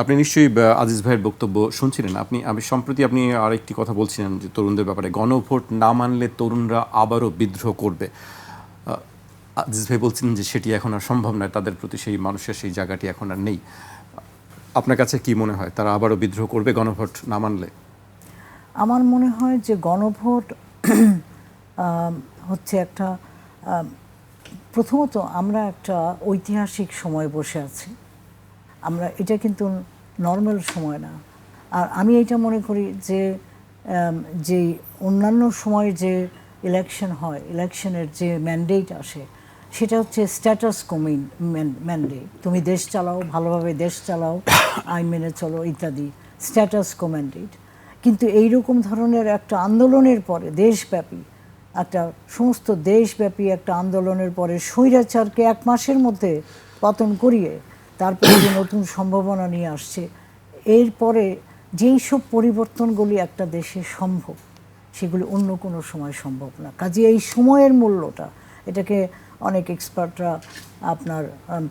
আপনি নিশ্চয়ই আজিজ ভাইয়ের বক্তব্য শুনছিলেন। আমি সম্প্রতি আরেকটি কথা বলছিলেন যে তরুণদের ব্যাপারে গণভোট না মানলে তরুণরা আবারও বিদ্রোহ করবে। আজিজ ভাই বলছিলেন যে সেটি এখন আর সম্ভব নয়, তাদের প্রতি সেই মানুষের সেই জায়গাটি এখন আর নেই। আপনার কাছে কি মনে হয়, তারা আবারও বিদ্রোহ করবে গণভোট না মানলে? আমার মনে হয় যে গণভোট হচ্ছে একটা প্রথমত আমরা একটা ঐতিহাসিক সময় বসে আছি। আমরা এটা কিন্তু নর্মাল সময় না। আর আমি এটা মনে করি যে যে অন্যান্য সময় যে ইলেকশন হয়, ইলেকশনের যে ম্যান্ডেট আসে সেটা হচ্ছে স্ট্যাটাস কো ম্যান্ডেট। তুমি দেশ চালাও, ভালোভাবে দেশ চালাও, আইন মেনে চলো ইত্যাদি, স্ট্যাটাস কো ম্যান্ডেট। কিন্তু এইরকম ধরনের একটা আন্দোলনের পরে দেশব্যাপী একটা সমস্ত দেশব্যাপী একটা আন্দোলনের পরে স্বৈরাচারকে 1 মাসের মধ্যে পতন করিয়ে তারপরে যে নতুন সম্ভাবনা নিয়ে আসছে, এরপরে যেই সব পরিবর্তনগুলি একটা দেশে সম্ভব সেগুলি অন্য কোনো সময় সম্ভব না। কাজে এই সময়ের মূল্যটা, এটাকে অনেক এক্সপার্টরা আপনার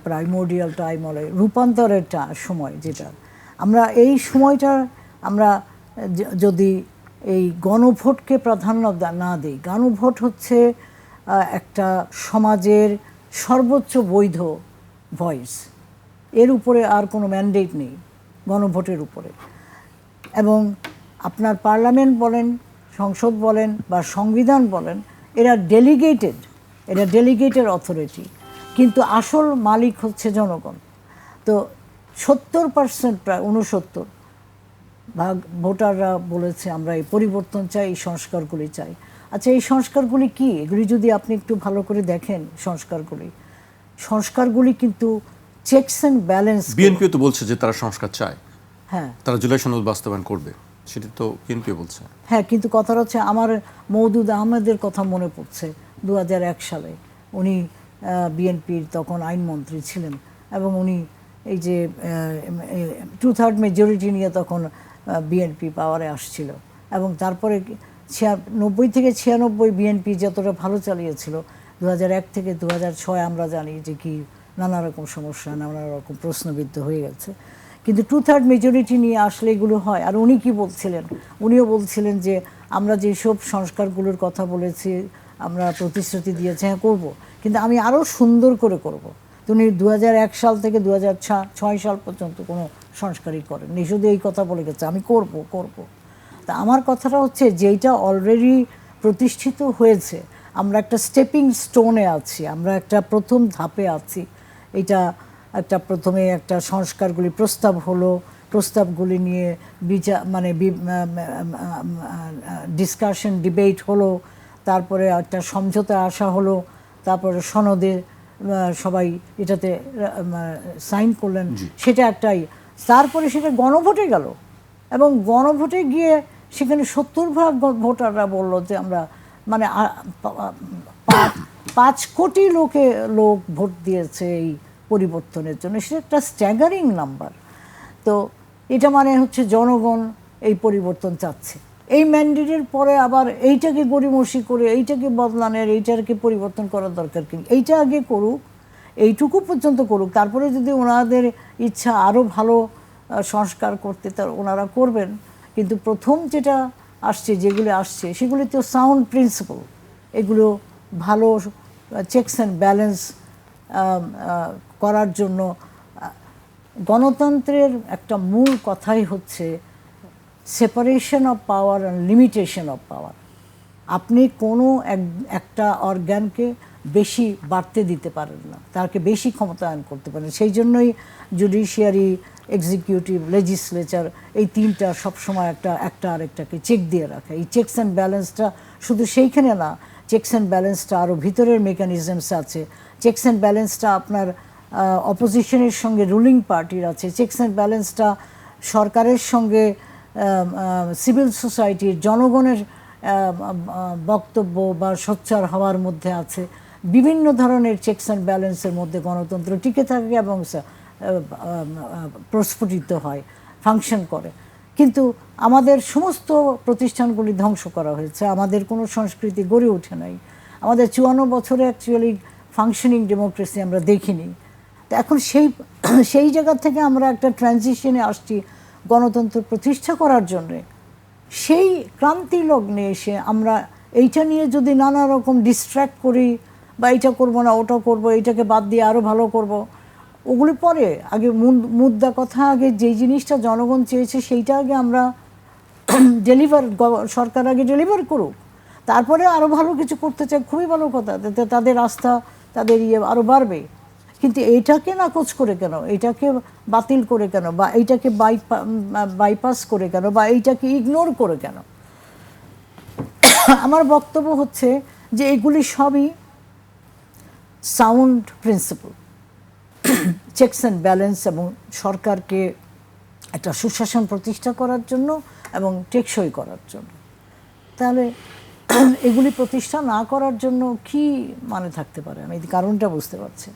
প্রাইমোডিয়াল টাইম বলে, রূপান্তরের সময়, যেটা আমরা এই সময়টা আমরা যদি এই গণভোটকে প্রাধান্য না দিই। গণভোট হচ্ছে একটা সমাজের সর্বোচ্চ বৈধ ভয়েস, এর উপরে আর কোনো ম্যান্ডেট নেই গণভোটের উপরে। এবং আপনার পার্লামেন্ট বলেন, সংসদ বলেন বা সংবিধান বলেন, এরা ডেলিগেটেড অথরিটি, কিন্তু আসল মালিক হচ্ছে জনগণ। তো 70% প্রায় 69 ভাগ ভোটাররা বলেছে আমরা এই পরিবর্তন চাই, এই সংস্কারগুলি চাই। আচ্ছা, এই সংস্কারগুলি কি? এগুলি যদি আপনি একটু ভালো করে দেখেন, সংস্কারগুলি কিন্তু চেকস অ্যান্ড ব্যালেন্স। বিএনপিও তো বলছে যে তারা সংস্কার চায়, হ্যাঁ, তারা জুলাই সনদ বাস্তবায়ন করবে, সেটি তো বিএনপিও বলছে। হ্যাঁ, কিন্তু কথাটা হচ্ছে আমার মওদুদ আহমেদের কথা মনে পড়ছে। 2001 সালে উনি বিএনপির তখন আইনমন্ত্রী ছিলেন এবং উনি এই যে 2/3 মেজরিটি নিয়ে তখন বিএনপি পাওয়ারে আসছিল এবং তারপরে 90 থেকে 96 বিএনপি যতটা ভালো চালিয়েছিল, 2001 থেকে 2006 আমরা জানি যে কি নানা রকম সমস্যা, নানা রকম প্রশ্নবিদ্ধ হয়ে গেছে। কিন্তু 2/3 মেজরিটি নিয়ে আসলে এগুলো হয়। আর উনি কি বলছিলেন? উনিও বলছিলেন যে আমরা যেসব সংস্কারগুলোর কথা বলেছি, আমরা প্রতিশ্রুতি দিয়েছি, হ্যাঁ করবো, কিন্তু আমি আরও সুন্দর করে করব। তো উনি 2001 সাল থেকে 2006 সাল পর্যন্ত কোনো সংস্কারই করেননি, শুধু এই কথা বলে গেছে আমি করব। তা আমার কথাটা হচ্ছে যেইটা অলরেডি প্রতিষ্ঠিত হয়েছে, আমরা একটা স্টেপিং স্টোনে আছি, আমরা একটা প্রথম ধাপে আছি। এটা একটা প্রথমে একটা সংস্কারগুলি প্রস্তাব হলো, প্রস্তাবগুলি নিয়ে ডিসকাশন ডিবেট হলো, তারপরে একটা সমঝোতা আসা হলো, তারপরে সনদে সবাই এটাতে সাইন করলেন, সেটা একটাই। তারপরে সেটা গণভোটে গেল এবং গণভোটে গিয়ে সেখানে 70% ভোটাররা বলল যে আমরা 5 কোটি লোক ভোট দিয়েছে এই পরিবর্তনের জন্য। সেটা একটা স্ট্যাগারিং নাম্বার। তো এটা হচ্ছে জনগণ এই পরিবর্তন চাচ্ছে। এই ম্যান্ডেটের পরে আবার এইটাকে গড়িমসি করে এইটাকে বদলানোর, এইটাকে পরিবর্তন করার দরকার কি? এইটা আগে করুক, এইটুকু পর্যন্ত করুক, তারপরে যদি ওনাদের ইচ্ছা আরও ভালো সংস্কার করতে, তার ওনারা করবেন। কিন্তু প্রথম যেটা আসছে, যেগুলো আসছে সেগুলি তো সাউন্ড প্রিন্সিপাল, এগুলো ভালো চেকস অ্যান্ড ব্যালেন্স করার জন্য। গণতন্ত্রের একটা মূল কথাই হচ্ছে separation of power and limitation of power. আপনি কোনো একটা অর্গানকে বেশি বাড়তে দিতে পারেন না, তাকে বেশি ক্ষমতায়ন করতে পারেন। সেই জন্যই জুডিশিয়ারি, এক্সিকিউটিভ, লেজিসলেচার, এই তিনটা সবসময় একটা আরেকটাকে চেক দিয়ে রাখে। এই চেকস অ্যান্ড ব্যালেন্সটা শুধু সেইখানে না, চেকস অ্যান্ড ব্যালেন্সটা আরও ভিতরের মেকানিজমস আছে। চেকস অ্যান্ড ব্যালেন্সটা আপনার অপোজিশনের সঙ্গে রুলিং পার্টির আছে। চেকস অ্যান্ড ব্যালেন্সটা সরকারের সঙ্গে সিভিল সোসাইটির, জনগণের বক্তব্য বা সোচ্চার হওয়ার মধ্যে আছে। বিভিন্ন ধরনের চেকস অ্যান্ড ব্যালেন্সের মধ্যে গণতন্ত্র টিকে থাকে এবং প্রস্ফুটিত হয়, ফাংশন করে। কিন্তু আমাদের সমস্ত প্রতিষ্ঠানগুলি ধ্বংস করা হয়েছে, আমাদের কোনো সংস্কৃতি গড়ে ওঠে নাই। আমাদের 54 বছরে অ্যাকচুয়ালি ফাংশনিং ডেমোক্রেসি আমরা দেখিনি। তো এখন সেই সেই জায়গা থেকে আমরা একটা ট্রানজিশনে আসছি গণতন্ত্র প্রতিষ্ঠা করার জন্যে। সেই ক্রান্তি লগ্নে এসে আমরা এইটা নিয়ে যদি নানা রকম ডিস্ট্র্যাক্ট করি বা এইটা করবো না ওটা করবো, এইটাকে বাদ দিয়ে আরও ভালো করব, ওগুলি পরে আগে মুদ্রা কথা, আগে যেই জিনিসটা জনগণ চেয়েছে সেইটা আগে আমরা ডেলিভার, সরকার আগে ডেলিভার করুক, তারপরে আরও ভালো কিছু করতে চাই, খুবই ভালো কথা, তাতে তাদের আস্থা, তাদের আরও বাড়বে। কিন্তু এইটাকে নাকচ করে কেন, এইটাকে বাতিল করে কেন, বা এইটাকে বাইপাস করে কেন, বা এইটাকে ইগনোর করে কেন? আমার বক্তব্য হচ্ছে যে এগুলি সবই sound principal, checks and balance, এবং সরকারকে একটা সুশাসন প্রতিষ্ঠা করার জন্য এবং টেকসই করার জন্য। তাহলে এগুলি প্রতিষ্ঠা না করার জন্য কি মানে থাকতে পারে? আমি কারণটা বুঝতে পারছি।